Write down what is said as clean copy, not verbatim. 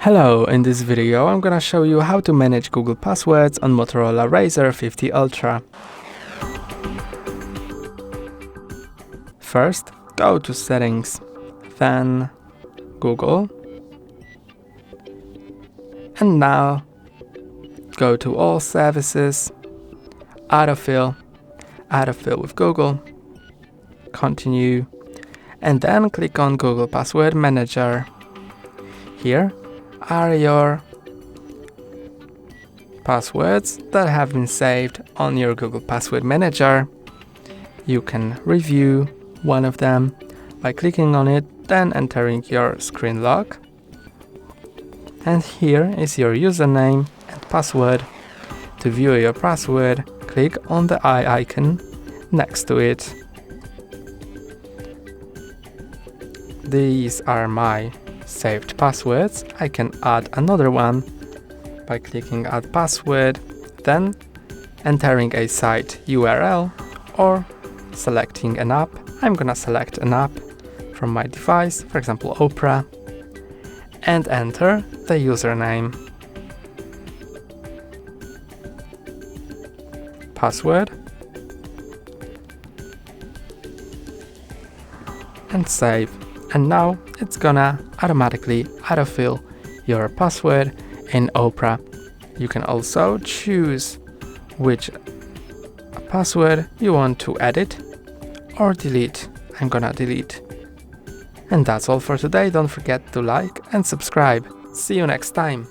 Hello, in this video I'm gonna show you how to manage Google passwords on Motorola Razr 50 Ultra. First, go to Settings, then Google, and now go to All Services, Autofill with Google, continue, and then click on Google Password Manager. Here are your passwords that have been saved on your Google Password Manager. You can review one of them by clicking on it, then entering your screen lock. And here is your username and password. To view your password, click on the eye icon next to it. These are my saved passwords. I can add another one by clicking Add Password, then entering a site URL or selecting an app. I'm gonna select an app from my device, for example Opera, and enter the username, password, and save. And now it's gonna automatically autofill your password in Opera. You can also choose which password you want to edit or delete. I'm gonna delete. And that's all for today. Don't forget to like and subscribe. See you next time.